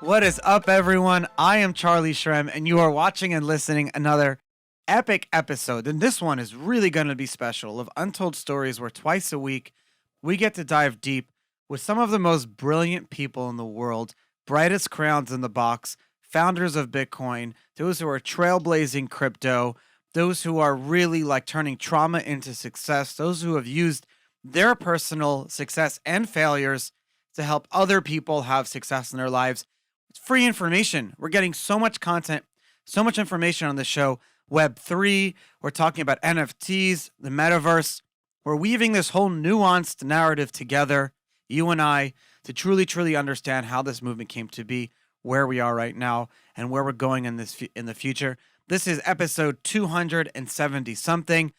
What is up, everyone? I am Charlie Shrem, and you are watching and listening another epic episode. And this one is really going to be special of Untold Stories, where twice a week we get to dive deep with some of the most brilliant people in the world, brightest crowns in the box, founders of Bitcoin, those who are trailblazing crypto, those who are really like turning trauma into success, those who have used their personal success and failures to help other people have success in their lives. It's free information. We're getting so much content, so much information on the show. Web3, we're talking about NFTs, the metaverse. We're weaving this whole nuanced narrative together, you and I, to truly, truly understand how this movement came to be, where we are right now, and where we're going in in the future. This is episode 270 something.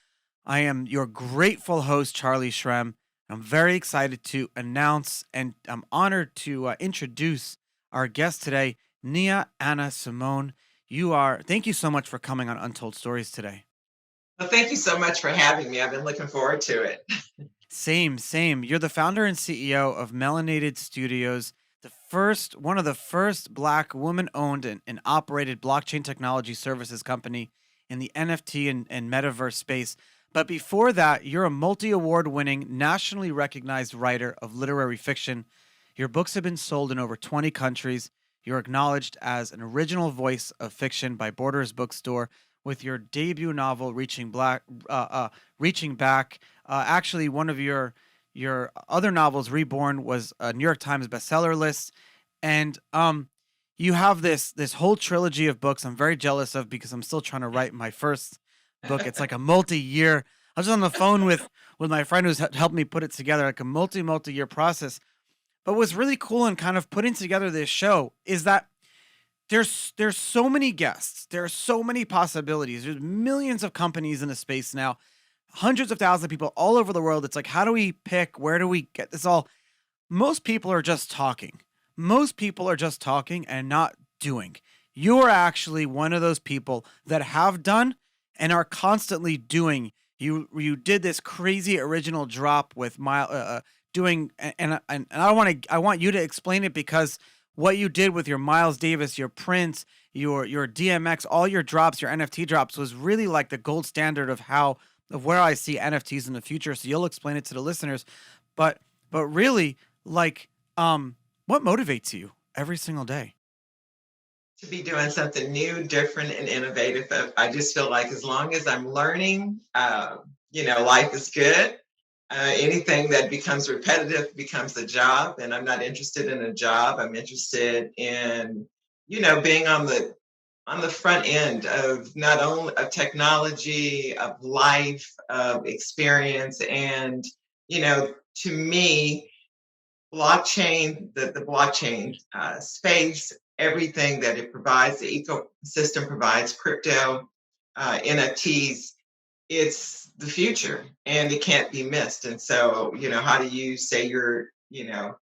I am your grateful host, Charlie Shrem. I'm very excited to announce and I'm honored to introduce our guest today, Nia Anna Simone. Thank you so much for coming on Untold Stories today. Well, thank you so much for having me. I've been looking forward to it. Same. You're the founder and CEO of Melanated Studios, one of the first Black woman-owned and operated blockchain technology services company in the NFT and metaverse space. But before that, you're a multi-award winning, nationally recognized writer of literary fiction. Your books have been sold in over 20 countries. You're acknowledged as an original voice of fiction by Borders Bookstore with your debut novel, Reaching Back. Actually, one of your other novels, Reborn, was a New York Times bestseller list, and you have this whole trilogy of books. I'm very jealous of because I'm still trying to write my first book. It's like a multi-year. I was on the phone with my friend who's helped me put it together, like a multi-year process. But what's really cool in kind of putting together this show is that there's so many guests, there are so many possibilities. There's millions of companies in the space now, hundreds of thousands of people all over the world. It's like, how do we pick? Where do we get this all? Most people are just talking. Most people are just talking and not doing. You're actually one of those people that have done and are constantly doing. You did this crazy original drop with doing, and I want you to explain it, because what you did with your Miles Davis, your Prince, your DMX, all your drops, your NFT drops, was really like the gold standard of where I see NFTs in the future. So you'll explain it to the listeners, but really, like, what motivates you every single day? To be doing something new, different, and innovative. I just feel like as long as I'm learning, life is good. Anything that becomes repetitive becomes a job, and I'm not interested in a job. I'm interested in, being on the front end of not only of technology, of life, of experience, and to me, the blockchain space, everything that it provides, the ecosystem provides, crypto, NFTs, it's the future and it can't be missed. And so, how do you say you're,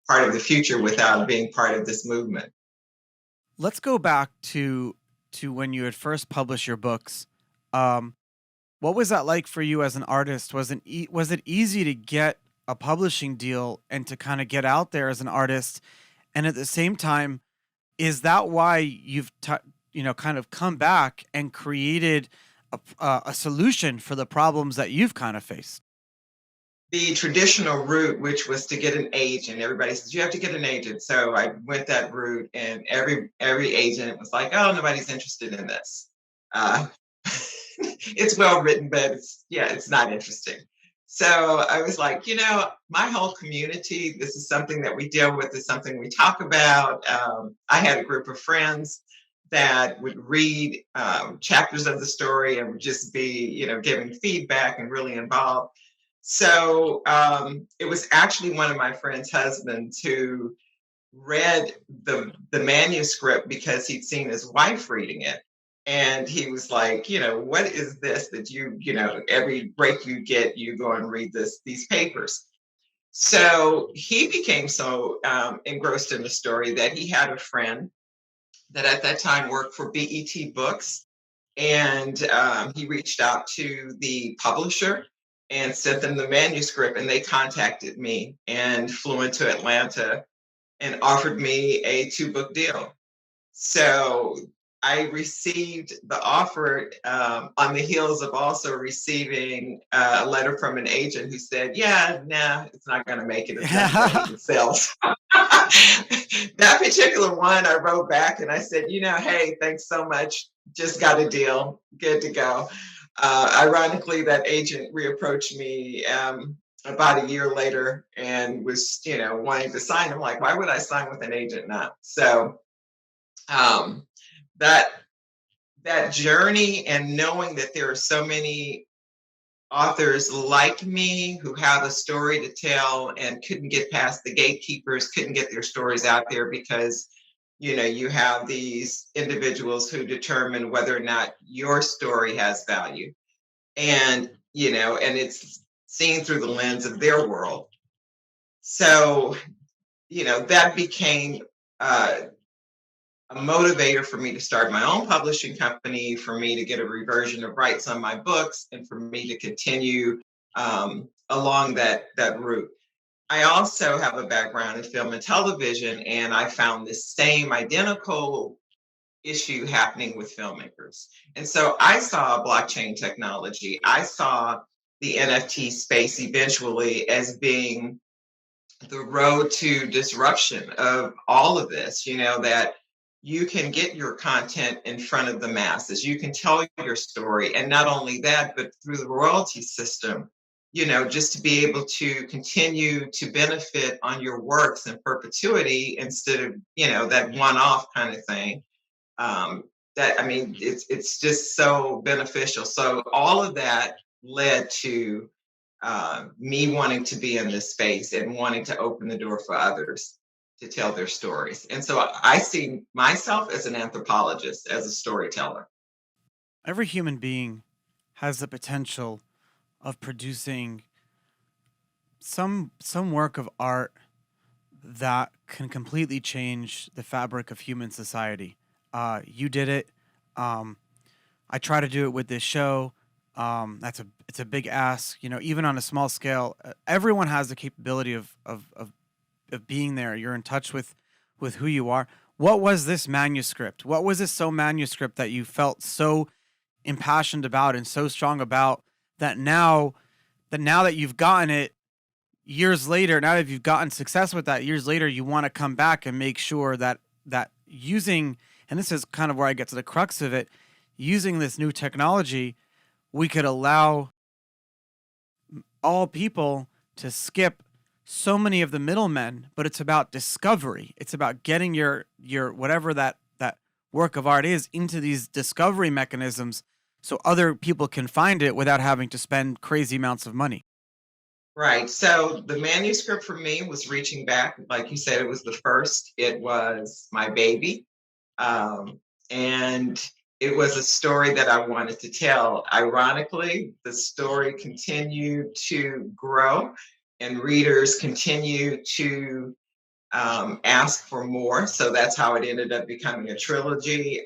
part of the future without being part of this movement? Let's go back to when you had first published your books. Um, what was that like for you as an artist? Was it easy to get a publishing deal and to kind of get out there as an artist? And at the same time, is that why kind of come back and created a solution for the problems that you've kind of faced? The traditional route, which was to get an agent, everybody says you have to get an agent. So I went that route, and every agent was like, "Oh, nobody's interested in this. Uh, it's well written, but it's not interesting." So I was like, my whole community, this is something that we deal with, is something we talk about. I had a group of friends that would read chapters of the story and would just be, giving feedback and really involved. So it was actually one of my friend's husbands who read the manuscript because he'd seen his wife reading it. And he was like, what is this that every break you get, you go and read these papers. So he became so engrossed in the story that he had a friend that at that time worked for BET Books. And he reached out to the publisher and sent them the manuscript, and they contacted me and flew into Atlanta and offered me a 2-book deal. So I received the offer on the heels of also receiving a letter from an agent who said, "Yeah, nah, it's not going to make it. It's not going to Yeah. even sell." That particular one, I wrote back and I said, "Hey, thanks so much. Just got a deal. Good to go." Ironically, that agent reapproached me about a year later and was, wanting to sign. I'm like, why would I sign with an agent now? So um, that that journey and knowing that there are so many authors like me who have a story to tell and couldn't get past the gatekeepers, couldn't get their stories out there because you have these individuals who determine whether or not your story has value, and and it's seen through the lens of their world. So that became uh, a motivator for me to start my own publishing company, for me to get a reversion of rights on my books, and for me to continue along that route. I also have a background in film and television, and I found this same identical issue happening with filmmakers. And so I saw blockchain technology, I saw the NFT space eventually as being the road to disruption of all of this, that you can get your content in front of the masses, you can tell your story. And not only that, but through the royalty system, just to be able to continue to benefit on your works in perpetuity instead of, that one off kind of thing. Um, that I mean, it's just so beneficial. So all of that led to me wanting to be in this space and wanting to open the door for others to tell their stories. And so I see myself as an anthropologist, as a storyteller. Every human being has the potential of producing some work of art that can completely change the fabric of human society. You did it. Um, I try to do it with this show. It's a big ask. Even on a small scale, everyone has the capability of being there. You're in touch with who you are. What was this manuscript? What was this so manuscript that you felt so impassioned about and so strong about that now that you've gotten it years later, now that you've gotten success with that years later, you want to come back and make sure that using, and this is kind of where I get to the crux of it, using this new technology, we could allow all people to skip so many of the middlemen, but it's about discovery. It's about getting your whatever that work of art is into these discovery mechanisms so other people can find it without having to spend crazy amounts of money. Right. So the manuscript for me was reaching back. Like you said, it was the first, it was my baby. Um, and it was a story that I wanted to tell. Ironically, the story continued to grow, and readers continue to ask for more. So that's how it ended up becoming a trilogy.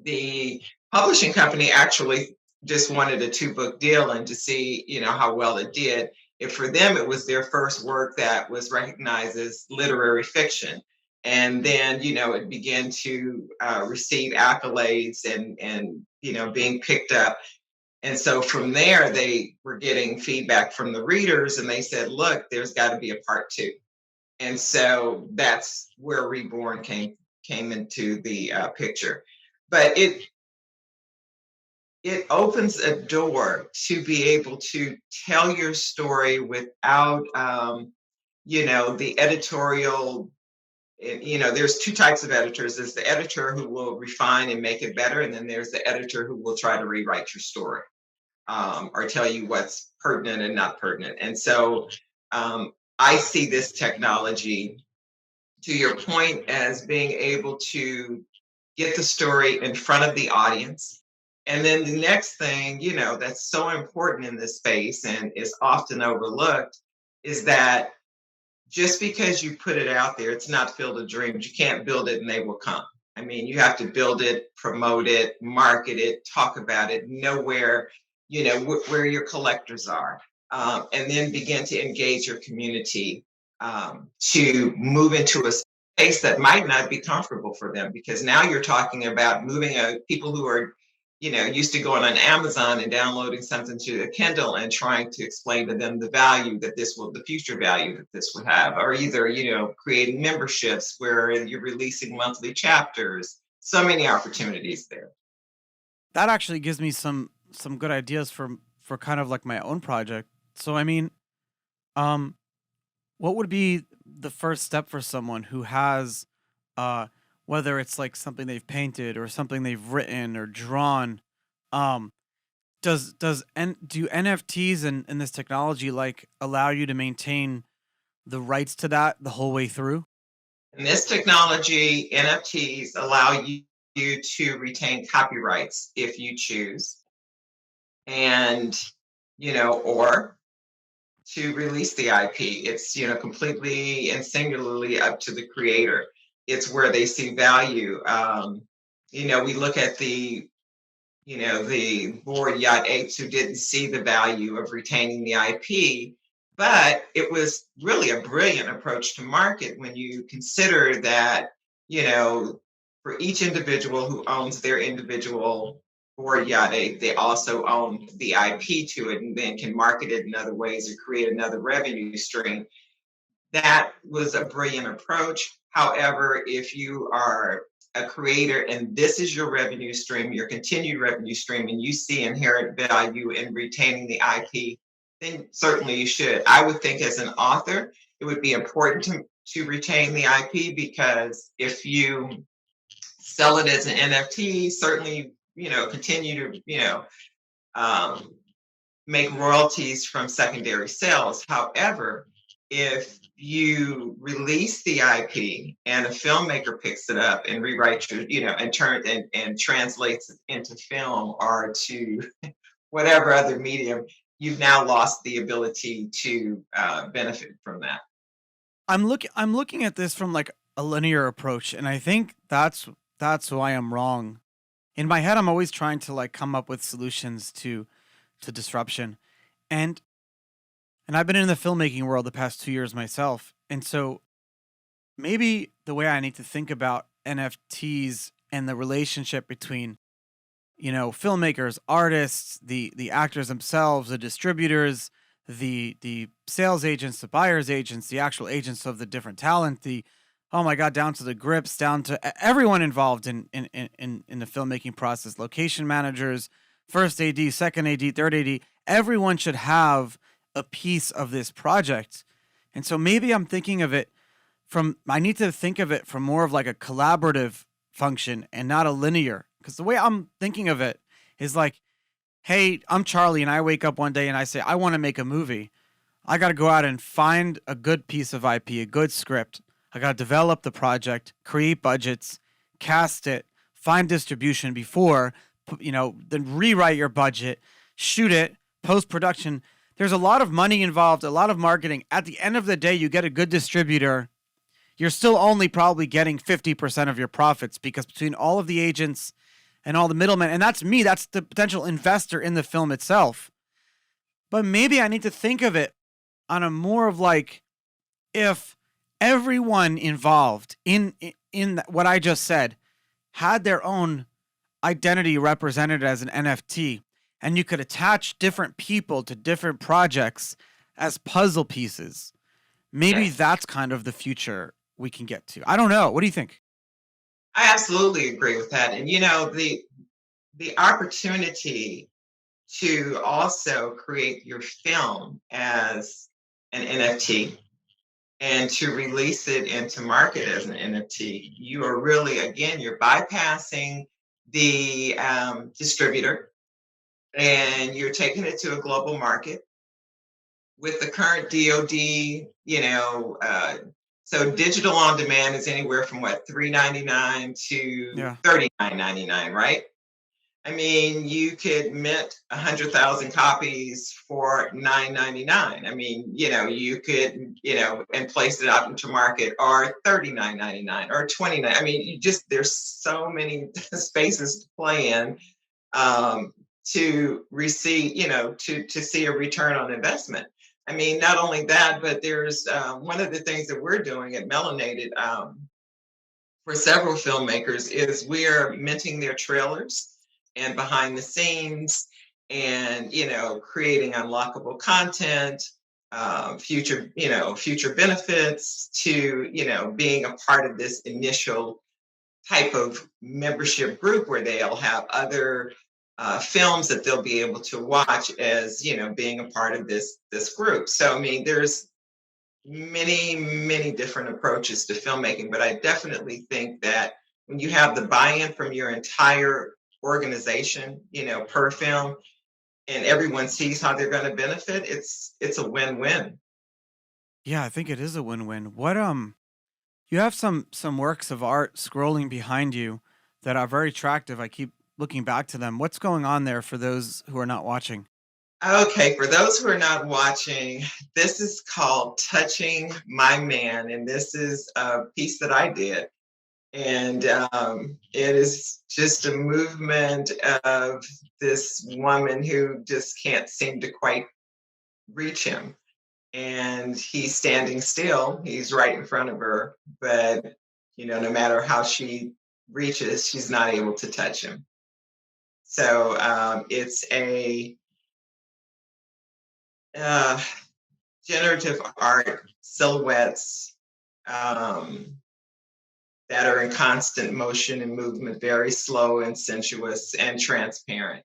The publishing company actually just wanted a two-book deal and to see, how well it did. If for them it was their first work that was recognized as literary fiction, and then it began to receive accolades and being picked up. And so from there they were getting feedback from the readers, and they said, "Look, there's got to be a part two." And so that's where Reborn came into the picture. But it opens a door to be able to tell your story without the editorial. There's two types of editors. There's the editor who will refine and make it better, and then there's the editor who will try to rewrite your story, or tell you what's pertinent and not pertinent. And so I see this technology, to your point, as being able to get the story in front of the audience. And then the next thing, that's so important in this space and is often overlooked, is that just because you put it out there, it's not Field of Dreams. You can't build it and they will come. I mean, you have to build it, promote it, market it, talk about it, know where, where your collectors are, and then begin to engage your community to move into a pace that might not be comfortable for them, because now you're talking about moving people who are, used to going on Amazon and downloading something to a Kindle and trying to explain to them the value that the future value that this would have, or either, creating memberships where you're releasing monthly chapters. So many opportunities there. That actually gives me some good ideas for kind of like my own project. So I mean, um, what would be the first step for someone who has, uh, whether it's like something they've painted or something they've written or drawn, um, do NFTs and this technology like allow you to maintain the rights to that the whole way through? And this technology, NFTs, allow you to retain copyrights if you choose, and or to release the IP. It's completely and singularly up to the creator. It's where they see value. We look at the board yacht apes who didn't see the value of retaining the IP. But it was really a brilliant approach to market when you consider that, you know, for each individual who owns their individual board yacht ape, they also own the IP to it and then can market it in other ways or create another revenue stream. That was a brilliant approach. However, if you are a creator and this is your revenue stream, your continued revenue stream, and you see inherent value in retaining the IP, then certainly you should. I would think as an author, it would be important to retain the IP, because if you sell it as an NFT, certainly, continue to, um, make royalties from secondary sales. However, if you release the IP and a filmmaker picks it up and rewrites your, and and translates it into film or to whatever other medium, you've now lost the ability to benefit from that. I'm looking at this from like a linear approach, and I think that's why I'm wrong. In my head, I'm always trying to like come up with solutions to disruption. And I've been in the filmmaking world the past 2 years myself. And so maybe the way I need to think about NFTs and the relationship between, filmmakers, artists, the actors themselves, the distributors, the sales agents, the buyers agents, the actual agents of the different talent, the oh my god, down to the grips, down to everyone involved in the filmmaking process, location managers, first AD, second AD, third AD, everyone should have a piece of this project. And so maybe I'm thinking of it I need to think of it from more of like a collaborative function and not a linear. Because the way I'm thinking of it is like, hey, I'm Charlie, and I wake up one day and I say, I want to make a movie. I got to go out and find a good piece of IP, a good script. I got to develop the project, create budgets, cast it, find distribution before, then rewrite your budget, shoot it, post production. There's a lot of money involved, a lot of marketing. At the end of the day, you get a good distributor, you're still only probably getting 50% of your profits, because between all of the agents and all the middlemen, and that's me, that's the potential investor in the film itself. But maybe I need to think of it on a more of like, if everyone involved in what I just said had their own identity represented as an NFT, and you could attach different people to different projects as puzzle pieces, maybe Yes, that's kind of the future we can get to. I don't know. What do you think? I absolutely agree with that. And the opportunity to also create your film as an NFT and to release it into market as an NFT, you are really, again, you're bypassing the distributor, and you're taking it to a global market with the current DoD. So digital on demand is anywhere from what, 3.99 to Yeah. 39.99, right? I mean, you could mint 100,000 copies for 9.99. I mean, you could, and place it out into market, or 39.99 or 29. I mean, there's so many spaces to play in, um, to receive, to see a return on investment. I mean, not only that, but there's one of the things that we're doing at Melanated. for several filmmakers is we're minting their trailers and behind the scenes and creating unlockable content, future benefits to being a part of this initial type of membership group where they'll have other films that they'll be able to watch as being a part of this group. So I mean, there's many different approaches to filmmaking, but I definitely think that when you have the buy-in from your entire organization, per film, and everyone sees how they're going to benefit, it's a win-win. Yeah, I think it is a win-win. You have some works of art scrolling behind you that are very attractive. I keep looking back to them. What's going on there for those who are not watching? Okay, for those who are not watching, this is called Touching My Man, and this is a piece that I did. And it is just a movement of this woman who just can't seem to quite reach him. And he's standing still, he's right in front of her, but no matter how she reaches, she's not able to touch him. So it's a uh, generative art silhouettes um, that are in constant motion and movement, very slow and sensuous and transparent.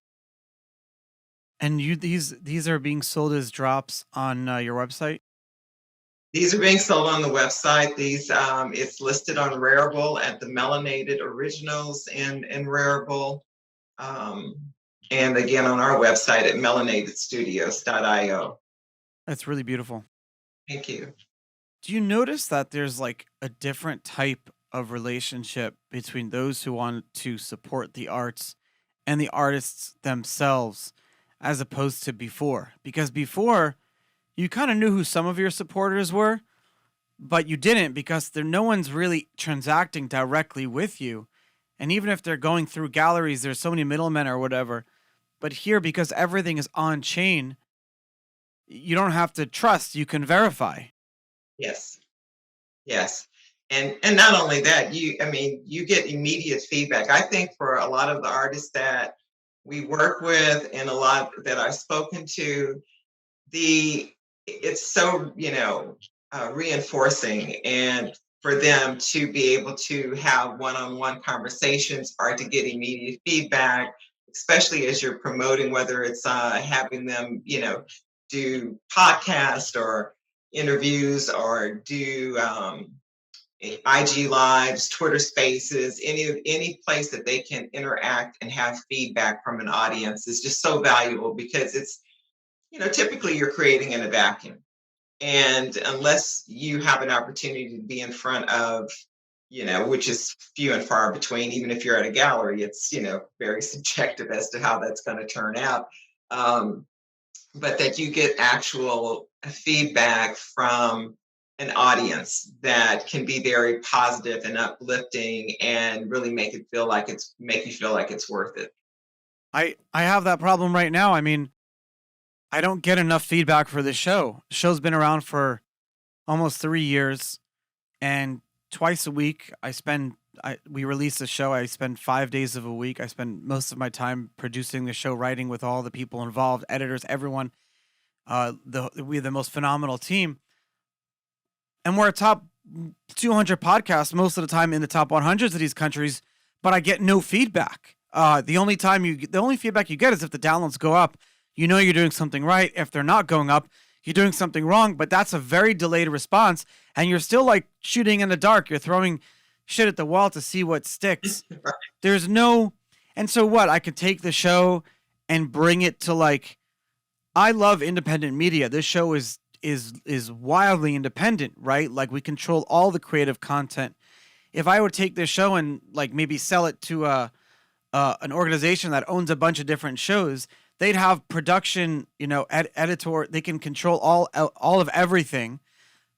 And these are being sold as drops on your website? These are being sold on the website. These it's listed on Rarible at the Melanated Originals in Rarible, um, and again on our website at melanatedstudios.io. That's really beautiful. Thank you. Do you notice that there's like a different type of relationship between those who want to support the arts and the artists themselves as opposed to before? Because before, you kind of knew who some of your supporters were, but you didn't because no one's really transacting directly with you. And even if they're going through galleries, there's so many middlemen or whatever. But here, because everything is on chain, you don't have to trust, you can verify. Yes. Yes. And not only that, I mean, you get immediate feedback. I think for a lot of the artists that we work with and a lot that I've spoken to, the it's so reinforcing and for them to be able to have one-on-one conversations or to get immediate feedback, especially as you're promoting, whether it's having them do podcast or interviews or do IG lives, Twitter spaces, any place that they can interact and have feedback from an audience is just so valuable because it's typically you're creating in a vacuum. And unless you have an opportunity to be in front of, which is few and far between, even if you're at a gallery, it's, very subjective as to how that's going to turn out. Um, but that you get actual feedback from an audience that can be very positive and uplifting and really make you feel like it's worth it. I have that problem right now. I mean, I don't get enough feedback for the show. The show's been around for almost 3 years, and twice a week we release a show. I spend 5 days of a week. I spend most of my time producing the show, writing with all the people involved, editors, everyone. We have the most phenomenal team, and we're a top 200 podcast most of the time in the top 100s of these countries. But I get no feedback. The only feedback you get is if the downloads go up. You know you're doing something right. If they're not going up, you're doing something wrong. But that's a very delayed response, and you're still like shooting in the dark. You're throwing shit at the wall to see what sticks. There's no, and so what? I could take the show and bring it to like. I love independent media. This show is wildly independent, right? Like we control all the creative content. If I would take this show and like maybe sell it to an organization that owns a bunch of different shows, they'd have production, editor. They can control all of everything.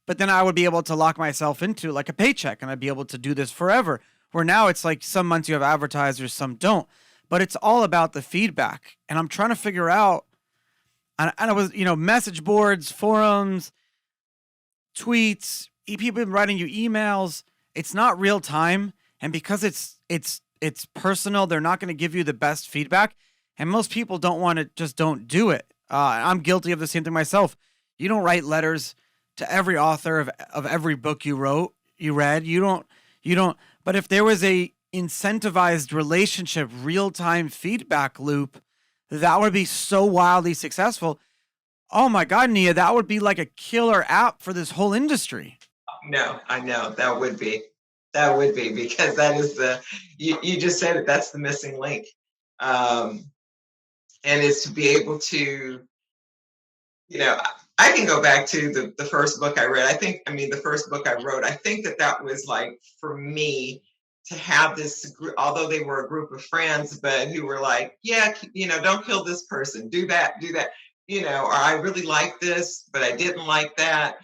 But then I would be able to lock myself into like a paycheck, and I'd be able to do this forever. Where now it's like some months you have advertisers, some don't. But it's all about the feedback, and I'm trying to figure out. And I was, message boards, forums, tweets, people writing you emails. It's not real time. And because it's personal, they're not going to give you the best feedback. And most people don't want to, just don't do it. I'm guilty of the same thing myself. You don't write letters to every author of every book you read. You don't. But if there was a incentivized relationship, real time feedback loop, that would be so wildly successful. Oh my God, Nia, that would be like a killer app for this whole industry. No, I know that would be because that is you just said it. That's the missing link, um, and it's to be able to, you know, I can go back to the first book I read. I mean, the first book I wrote. I think that was like for me to have this group, although they were a group of friends, but who were like, yeah, don't kill this person, do that, or I really like this, but I didn't like that.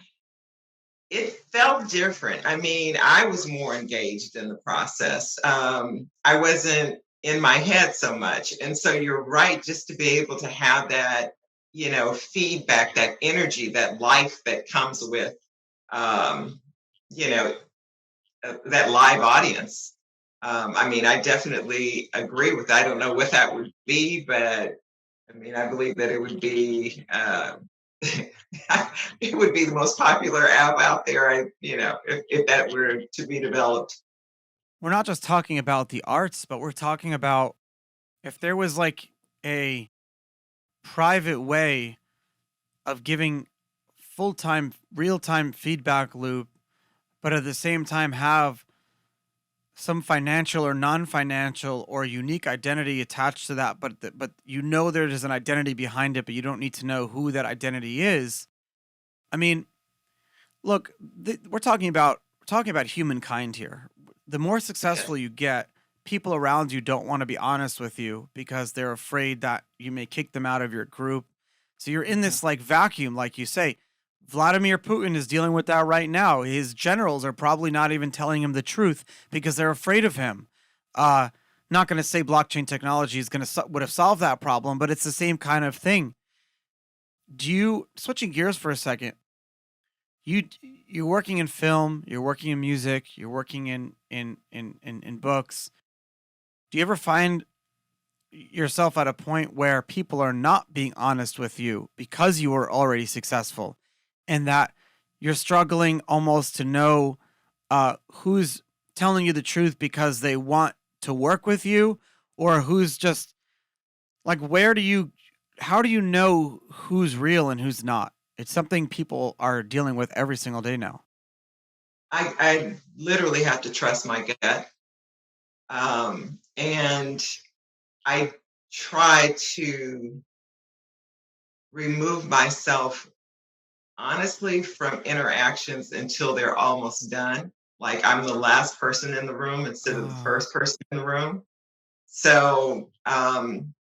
It felt different. I mean, I was more engaged in the process. I wasn't in my head so much. And so you're right, just to be able to have that, feedback, that energy, that life that comes with, um, you know, that live audience. I mean, I definitely agree with that. I don't know what that would be, but I mean, I believe that it would be it would be the most popular app out there. If that were to be developed. We're not just talking about the arts, but we're talking about if there was like a private way of giving full time, real time feedback loop, but at the same time have some financial or non financial or unique identity attached to that, but there is an identity behind it, but you don't need to know who that identity is. I mean, look, we're talking about humankind here. The more Yes. successful you get, people around you don't want to be honest with you because they're afraid that you may kick them out of your group. So you're in Mhm. this like vacuum, like you say. Vladimir Putin is dealing with that right now. His generals are probably not even telling him the truth because they're afraid of him. Uh, Not going to say blockchain technology is going to would have solved that problem, but it's the same kind of thing. Do you switching gears for a second? you you're working in film, you're working in music, you're working in books. Do you ever find yourself at a point where people are not being honest with you because you were already successful, and that you're struggling almost to know who's telling you the truth because they want to work with you, or who's just like, how do you know who's real and who's not? It's something people are dealing with every single day now. I literally have to trust my gut, and I try to remove myself honestly from interactions until they're almost done. Like I'm the last person in the room instead of the Oh. first person in the room. So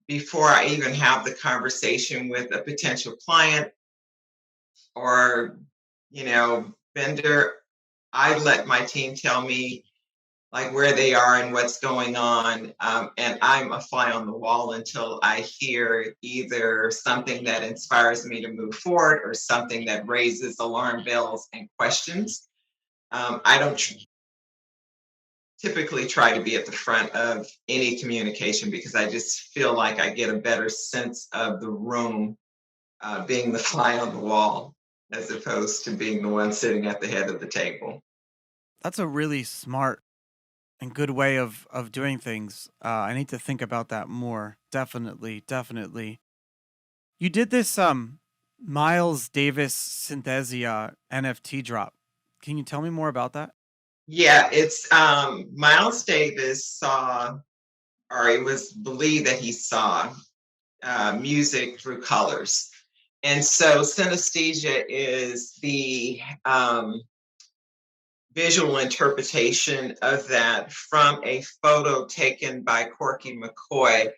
before I even have the conversation with a potential client or, vendor, I let my team tell me like where they are and what's going on. And I'm a fly on the wall until I hear either something that inspires me to move forward or something that raises alarm bells and questions. I don't typically try to be at the front of any communication because I just feel like I get a better sense of the room, being the fly on the wall as opposed to being the one sitting at the head of the table. That's a really smart and good way of doing things. I need to think about that more. Definitely, definitely. You did this Miles Davis Synthesia NFT drop. Can you tell me more about that? Yeah, it's Miles Davis saw, or it was believed that he saw music through colors. And so synesthesia is the visual interpretation of that from a photo taken by Corky McCoy.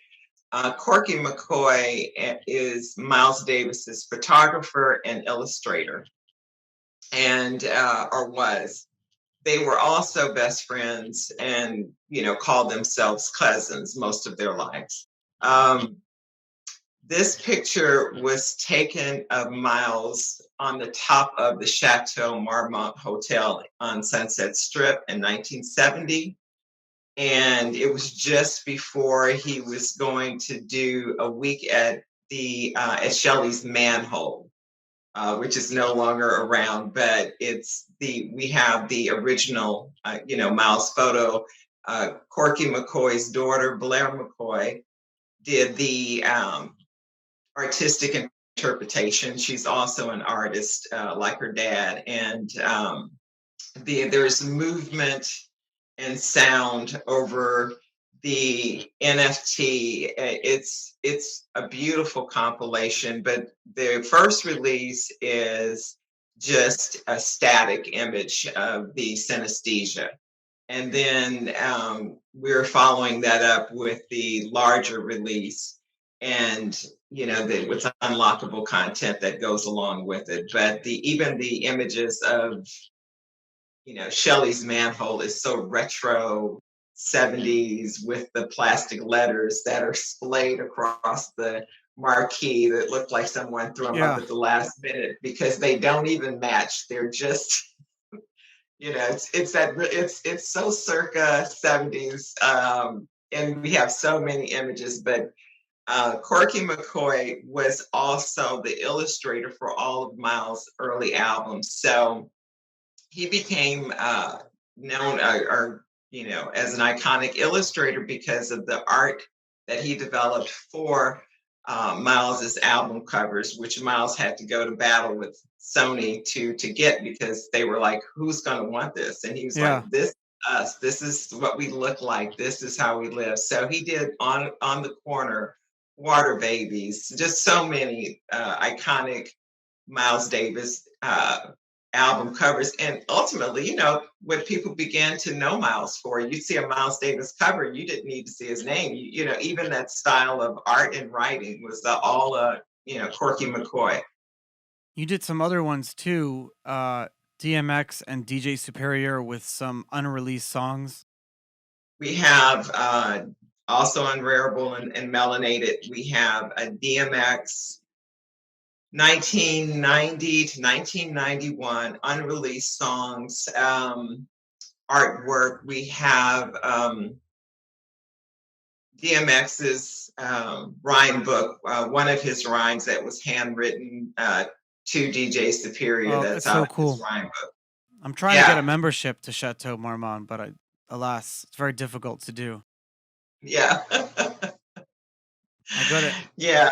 Corky McCoy is Miles Davis's photographer and illustrator, and or was. They were also best friends and called themselves cousins most of their lives. This picture was taken of Miles on the top of the Chateau Marmont Hotel on Sunset Strip in 1970. and it was just before he was going to do a week at the at Shelley's Manhole, which is no longer around, but it's the we have the original, Miles photo. Corky McCoy's daughter, Blair McCoy, did the artistic interpretation. She's also an artist, like her dad, and there's movement and sound over the NFT. It's a beautiful compilation, but the first release is just a static image of the synesthesia. And then we're following that up with the larger release, and with unlockable content that goes along with it. But even the images of Shelley's Manhole is so retro 70s with the plastic letters that are splayed across the marquee that look like someone threw them up Yeah. at the last minute because they don't even match. They're just, it's so circa 70s. And we have so many images, but Corky McCoy was also the illustrator for all of Miles' early albums. So he became known as an iconic illustrator because of the art that he developed for Miles's album covers, which Miles had to go to battle with Sony to get because they were like, "Who's going to want this?" And he was Yeah. like, "This us. This is what we look like. This is how we live." So he did on the corner, Water Babies, just so many iconic Miles Davis album covers. And ultimately, when people began to know Miles for, you'd see a Miles Davis cover, you didn't need to see his name. Even that style of art and writing was all Corky McCoy. You did some other ones too, DMX and DJ Superior with some unreleased songs. We have also Unwearable and Melanated. We have a DMX 1990 to 1991 unreleased songs, artwork. We have DMX's rhyme book, one of his rhymes that was handwritten to DJ Superior. Oh, That's it's so out of his cool. rhyme book. I'm trying to get a Yeah, membership to Chateau Marmont, but alas, it's very difficult to do. yeah, I got it. yeah.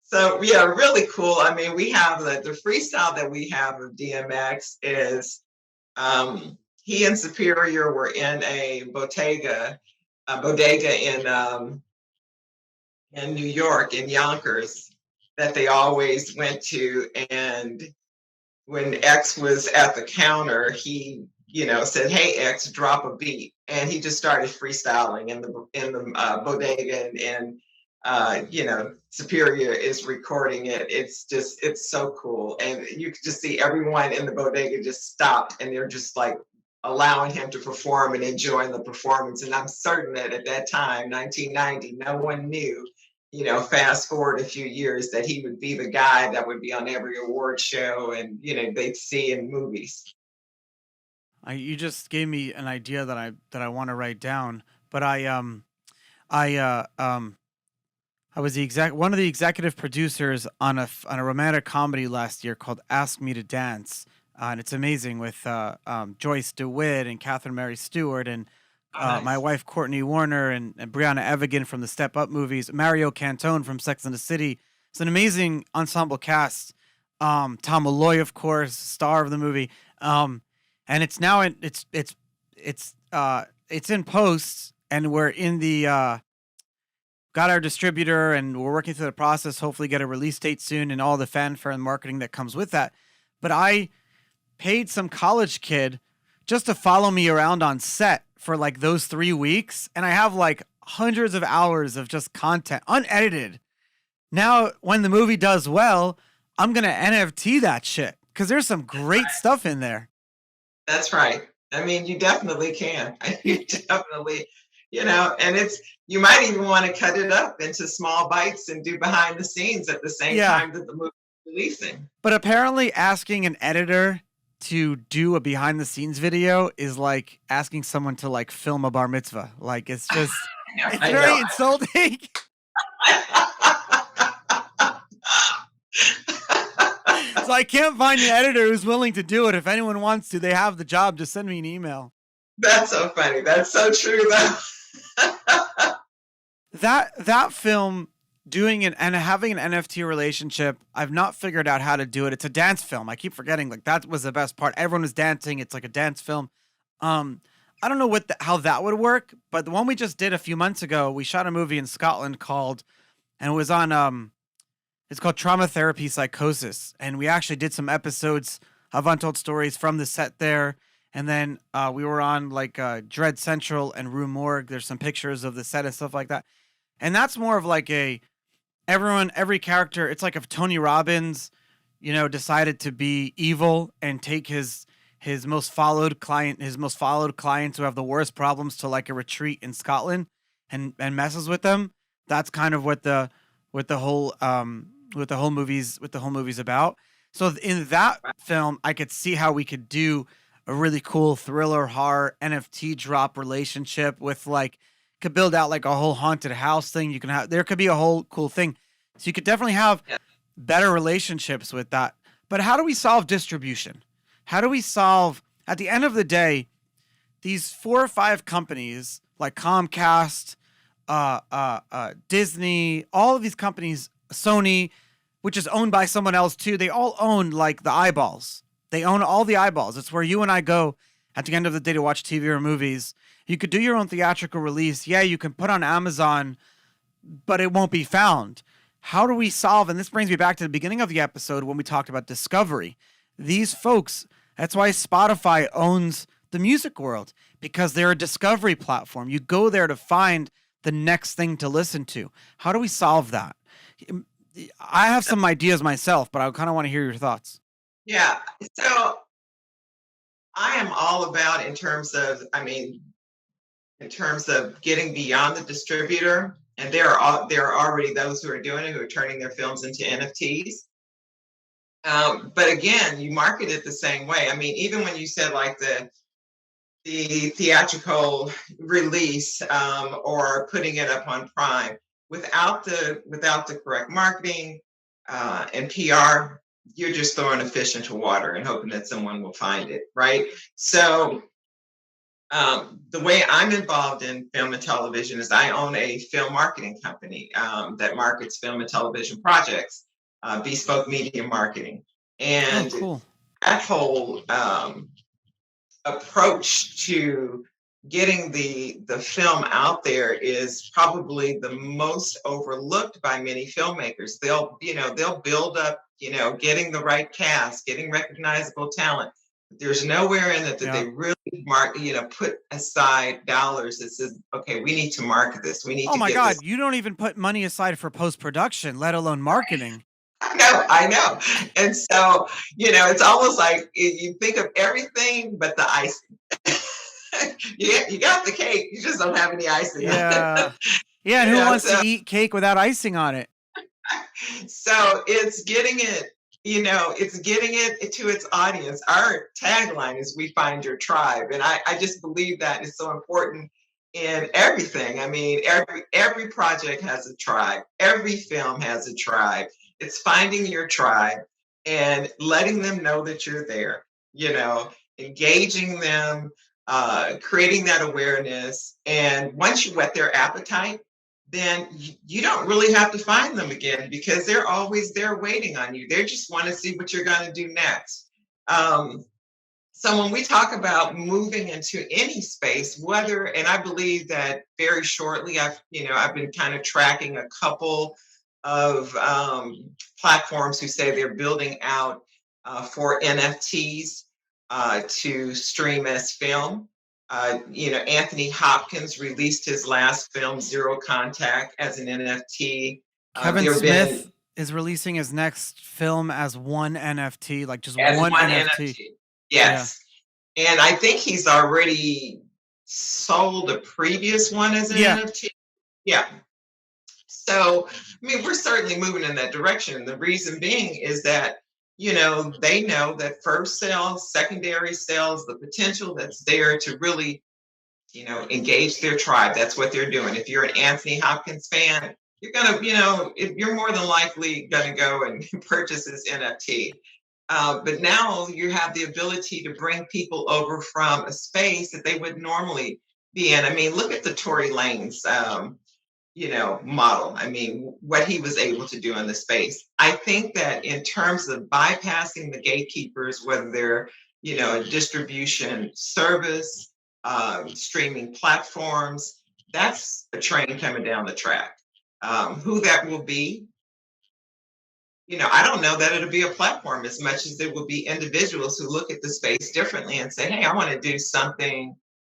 So yeah, really cool. I mean, we have the freestyle that we have of DMX is he and Superior were in a bodega in New York, in Yonkers, that they always went to. And when X was at the counter, he, said, "Hey X, drop a beat," and he just started freestyling in the bodega, and Superior is recording it. It's so cool, and you could just see everyone in the bodega just stopped, and they're just like allowing him to perform and enjoying the performance. And I'm certain that at that time, 1990, no one knew, fast forward a few years, that he would be the guy that would be on every award show and, they'd see in movies. You just gave me an idea that I want to write down, but I was one of the executive producers on a romantic comedy last year called Ask Me to Dance, and it's amazing with Joyce DeWitt and Catherine Mary Stewart and Oh, my nice. wife Courtney Warner and Brianna Evigan from the Step Up movies, Mario Cantone from Sex and the City. It's an amazing ensemble cast. Tom Malloy, of course, star of the movie. And it's now it's in post, and we're in the got our distributor, and we're working through the process. Hopefully, get a release date soon, and all the fanfare and marketing that comes with that. But I paid some college kid just to follow me around on set for like those 3 weeks, and I have like hundreds of hours of just content unedited. Now, when the movie does well, I'm gonna NFT that shit because there's some great stuff in there. That's right. I mean, you definitely can. You definitely, and you might even want to cut it up into small bites and do behind the scenes at the same Yeah, time that the movie is releasing. but apparently asking an editor to do a behind the scenes video is like asking someone to like film a bar mitzvah. Like it's just it's I know. very insulting. So I can't find an editor who's willing to do it. If anyone wants to, they have the job. Just send me an email. That's so funny. That's so true, though. That film doing it and having an NFT relationship, I've not figured out how to do it. It's a dance film. I keep forgetting. Like that was the best part. Everyone was dancing. It's like a dance film. Um, I don't know how that would work, but the one we just did a few months ago, we shot a movie in Scotland called, and it was on it's called Trauma Therapy Psychosis, and we actually did some episodes of Untold Stories from the set there. And then we were on like Dread Central and Rue Morgue. There's some pictures of the set and stuff like that. And that's more of like every character. It's like if Tony Robbins, decided to be evil and take his most followed clients who have the worst problems to like a retreat in Scotland and messes with them. That's kind of what the whole movie's about. So in that film, I could see how we could do a really cool thriller horror NFT drop relationship with like could build out like a whole haunted house thing. You can have there could be a whole cool thing. So you could definitely have Yeah. better relationships with that. But how do we solve distribution? How do we solve at the end of the day these 4 or 5 companies like Comcast, Disney, all of these companies, Sony, which is owned by someone else too. They all own like the eyeballs. They own all the eyeballs. It's where you and I go at the end of the day to watch TV or movies. You could do your own theatrical release. Yeah, you can put on Amazon, but it won't be found. How do we solve? And this brings me back to the beginning of the episode when we talked about discovery. These folks, that's why Spotify owns the music world because they're a discovery platform. You go there to find the next thing to listen to. How do we solve that? I have some ideas myself, but I kind of want to hear your thoughts. Yeah. So I am all about in terms of getting beyond the distributor, and there are already those who are doing it, who are turning their films into NFTs. But again, you market it the same way. I mean, even when you said like the theatrical release or putting it up on Prime, without the correct marketing and PR, you're just throwing a fish into water and hoping that someone will find it, right? So the way I'm involved in film and television is I own a film marketing company that markets film and television projects, bespoke media marketing. Oh, And cool. that whole approach to getting the film out there is probably the most overlooked by many filmmakers. They'll build up, getting the right cast, getting recognizable talent. There's nowhere in it that Yeah. they really put aside dollars that says, okay, we need to market this. We need Oh to my get this. God, you don't even put money aside for post production, let alone marketing. I know. And so, it's almost like you think of everything but the icing. You got the cake, you just don't have any icing on Yeah. it. Yeah, and who wants to So eat cake without icing on it? it's getting it to its audience. Our tagline is "We find your tribe," and I just believe that is so important in everything. I mean, every project has a tribe. Every film has a tribe. It's finding your tribe and letting them know that you're there. Engaging them, creating that awareness, and once you whet their appetite, then you don't really have to find them again because they're always there waiting on you. They just want to see what you're going to do next. Um, so when we talk about moving into any space, and I believe that very shortly, I've been kind of tracking a couple of platforms who say they're building out for NFTs to stream as film. Anthony Hopkins released his last film, Zero Contact, as an NFT. Kevin There have been Smith is releasing his next film as one NFT, like just as one one NFT. NFT. Yeah. Yes. And I think he's already sold a previous one as an Yeah. NFT. Yeah. So, I mean, we're certainly moving in that direction. The reason being is that they know that first sales, secondary sales, the potential that's there to really, engage their tribe. That's what they're doing. If you're an Anthony Hopkins fan, you're gonna, you're more than likely gonna go and purchase this NFT. But now you have the ability to bring people over from a space that they would normally be in. I mean, look at the Tory Lanez model. I mean, what he was able to do in the space. I think that in terms of bypassing the gatekeepers, whether they're, a distribution service, streaming platforms, that's a train coming down the track. Who that will be, I don't know that it'll be a platform as much as it will be individuals who look at the space differently and say, hey, I want to do something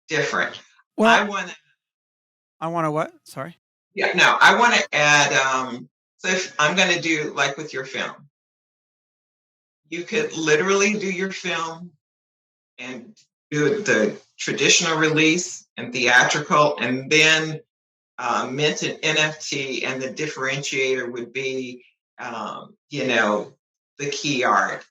different. I Well, want to I want to what? Sorry. Yeah, no, I want to add. So if I'm going to do like with your film, you could literally do your film and do the traditional release and theatrical, and then mint an NFT, and the differentiator would be, the key art,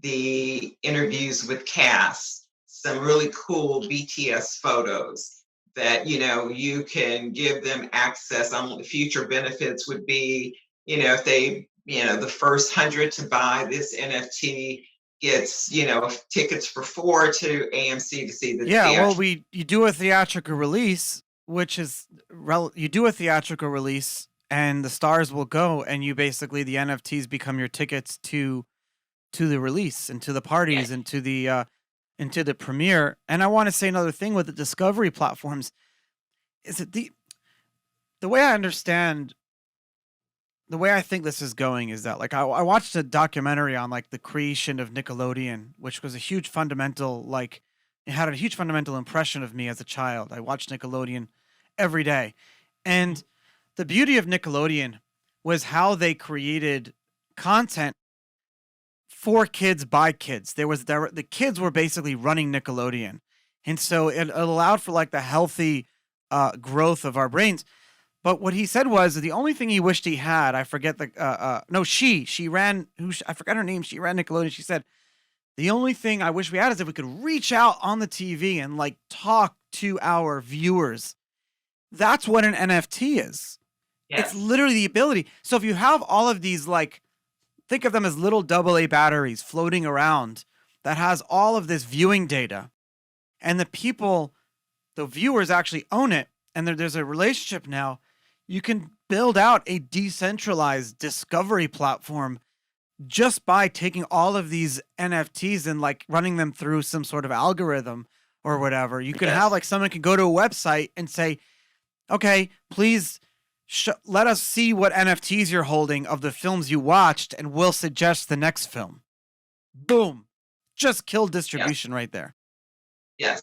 the interviews with cast, some really cool BTS photos that you can give them access on. The future benefits would be, if they, the first 100 to buy this NFT gets, tickets for 4 to AMC to see the Yeah, well, theatrical. we you do a theatrical release, which is you do a theatrical release, and the stars will go, and you basically the NFTs become your tickets to the release and to the Yeah. parties and to the premiere. And I want to say another thing with the discovery platforms is that the way I understand the way I think this is going is that like I watched a documentary on like the creation of Nickelodeon, which was a huge fundamental like it had a huge fundamental impression of me as a child. I watched Nickelodeon every day. And the beauty of Nickelodeon was how they created content for kids by kids. The kids were basically running Nickelodeon. And so it allowed for like the healthy growth of our brains. But what he said was the only thing he wished he had, I forget the no, she ran I forgot her name. She ran Nickelodeon. She said the only thing I wish we had is if we could reach out on the TV and like talk to our viewers. That's what an NFT is. It's Yes. literally the ability. So if you have all of these like think of them as little AA batteries floating around that has all of this viewing data and the viewers actually own it and there's a relationship now, you can build out a decentralized discovery platform just by taking all of these NFTs and like running them through some sort of algorithm or whatever. You can have Yes. like someone can go to a website and say, okay, please let us see what NFTs you're holding of the films you watched and we'll suggest the next film. Boom. Just kill Yes. distribution right there. Yes.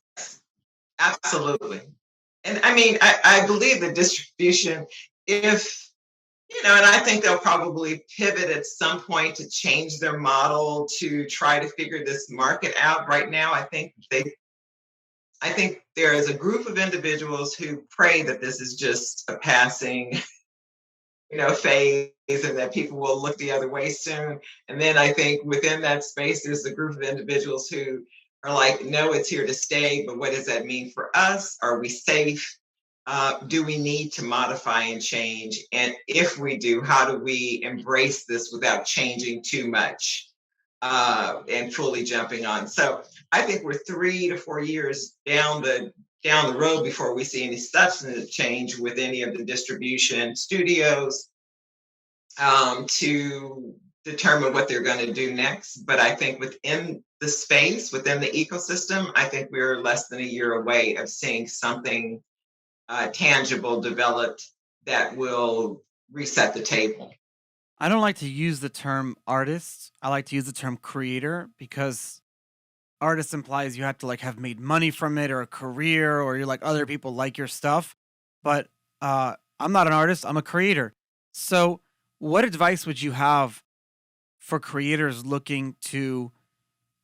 Absolutely. And I mean, I believe the distribution, if, and I think they'll probably pivot at some point to change their model to try to figure this market out. Right now, I think there is a group of individuals who pray that this is just a passing, phase and that people will look the other way soon. And then I think within that space, there's a group of individuals who are like, no, it's here to stay. But what does that mean for us? Are we safe? Do we need to modify and change? And if we do, how do we embrace this without changing too much and fully jumping on? So I think we're 3 to 4 years down the road before we see any substantive change with any of the distribution studios to determine what they're going to do next. But I think within the space, within the ecosystem, I think we're less than a year away of seeing something tangible developed that will reset the table. I don't like to use the term artist. I like to use the term creator because artist implies you have to like have made money from it or a career or you're like other people like your stuff. But I'm not an artist, I'm a creator. So what advice would you have for creators looking to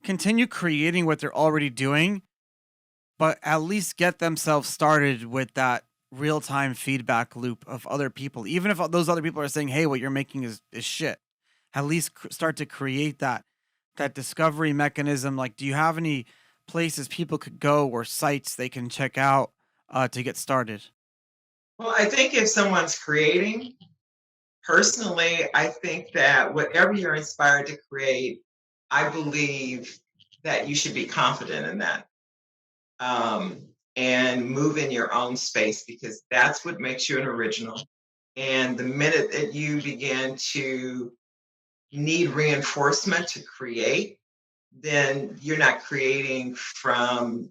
continue creating what they're already doing, but at least get themselves started with that real time feedback loop of other people, even if those other people are saying, "Hey, what you're making is shit." At least start to create that. that discovery mechanism, like, do you have any places people could go or sites they can check out to get started? Well, I think if someone's creating, personally, I think that whatever you're inspired to create, I believe that you should be confident in that, and move in your own space because that's what makes you an original. And the minute that you begin to need reinforcement to create, then you're not creating from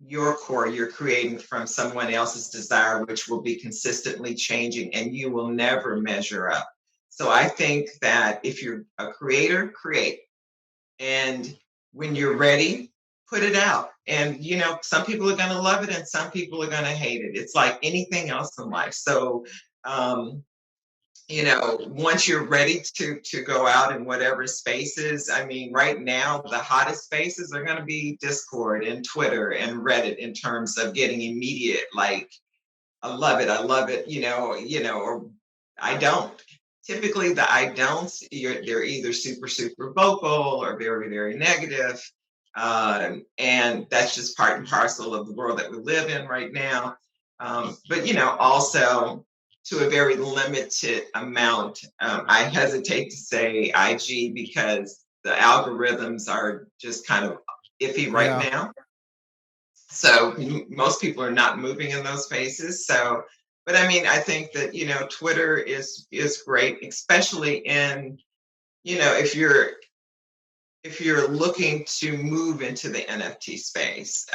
your core, you're creating from someone else's desire, which will be consistently changing and you will never measure up. So I think that if you're a creator, create. And when you're ready, put it out. And some people are going to love it and some people are going to hate it. It's like anything else in life. So um, once you're ready to go out in whatever spaces, I mean, right now the hottest spaces are going to be Discord and Twitter and Reddit in terms of getting immediate, like, I love it, or I don't. Typically, the I don'ts, they're either super, super vocal or very, very negative. And that's just part and parcel of the world that we live in right now. But, also to a very limited amount. I hesitate to say IG because the algorithms are just kind of iffy right Yeah. now. So most people are not moving in those spaces. So, but I mean, I think that Twitter is great, especially in if you're looking to move into the NFT space,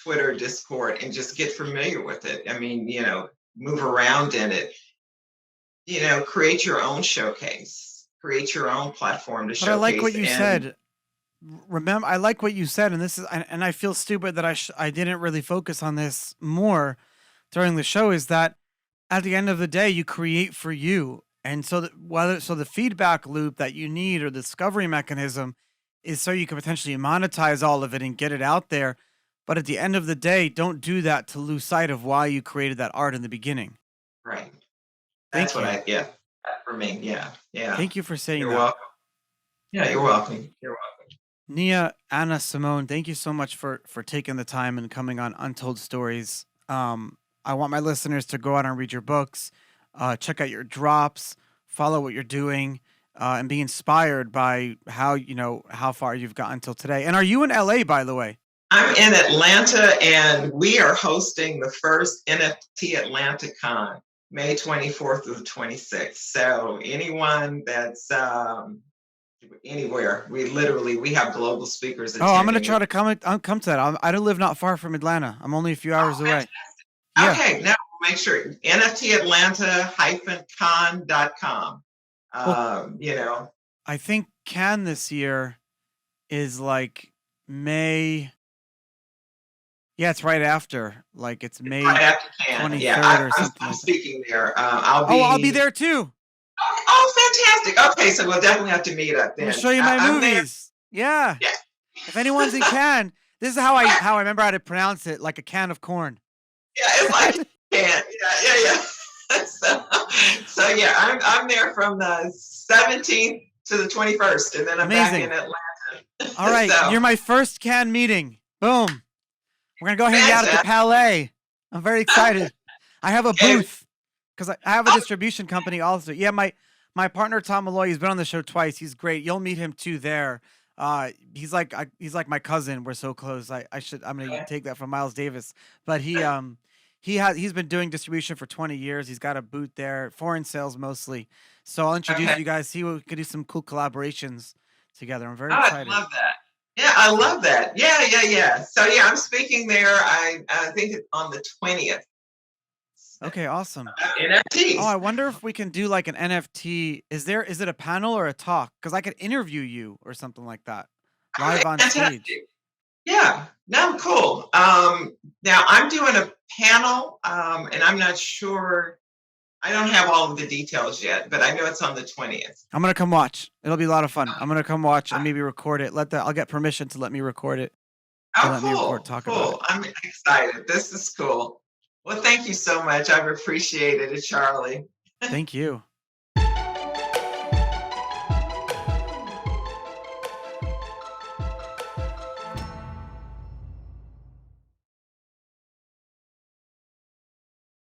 Twitter, Discord, and just get familiar with it. I mean, move around in it. Create your own showcase, create your own platform to But I like what showcase, you and said. Remember, I like what you said, and and I feel stupid that I didn't really focus on this more during the show. Is that at the end of the day, you create for you, and so that whether so the feedback loop that you need or the discovery mechanism is so you can potentially monetize all of it and get it out there. But at the end of the day, don't do that to lose sight of why you created that art in the beginning. right. That's Thank what you. yeah, that for me. Yeah, yeah. Thank you for saying You're that. welcome. Yeah, you're welcome. You're welcome. Nia, Anna, Simone, thank you so much for taking the time and coming on Untold Stories. I want my listeners to go out and read your books, check out your drops, follow what you're doing, and be inspired by how far you've gotten till today. And are you in LA, by the way? I'm in Atlanta, and we are hosting the first NFT Atlanta Con, May 24th through the 26th. So anyone that's anywhere, we have global speakers Oh, I'm gonna attending. try to come to that. I don't live not far from Atlanta. I'm only a few hours Oh, away. Yeah. okay. Now make sure NFTatlanta-con.com. Well, Um, you know, I think Cannes this year is like May. Yeah, it's right after. Like it's May right after Cannes. Yeah, 23rd or something I'm like that. speaking there. I'll Oh, I'll be be. there too. Oh, fantastic. Okay, so we'll definitely have to meet up I'm gonna then. show you my I'm there. movies. Yeah. Yeah. If anyone's in Cannes, this is how I remember how to pronounce it, like a can of corn. Yeah, it's like can't. Yeah. So yeah, I'm there from the 17th to the 21st, and then I'm back in Amazing. All Atlanta. right, So you're my first Cannes meeting. Boom. We're gonna go hang out at the fantastic. Palais. I'm very excited. I have a Okay. booth because I have a distribution company also. Yeah, my partner Tom Malloy, he's been on the show twice. He's great. You'll meet him too there. He's like my cousin. We're so close. I'm gonna Okay. take that from Miles Davis. But he's been doing distribution for 20 years. He's got a booth there, foreign sales mostly. So I'll introduce Okay. you guys. See what we could do some cool collaborations together. I'm very Oh, I excited. love that. Yeah, I love that. Yeah. So yeah, I'm speaking there. I think it's on the 20th. Okay, awesome. Oh, NFTs. I wonder if we can do like an NFT. Is it a panel or a talk? Because I could interview you or something like that, All live right, on stage. fantastic. Yeah, no, cool. Now I'm doing a panel, and I'm not sure. I don't have all of the details yet, but I know it's on the 20th. I'm gonna come watch. It'll be a lot of fun. I'm gonna come watch and maybe record it. I'll get permission to let me record it. To Oh, let me record, talk about it. cool. I'm excited. This is cool. Well, thank you so much. I've appreciated it, Charlie. Thank you.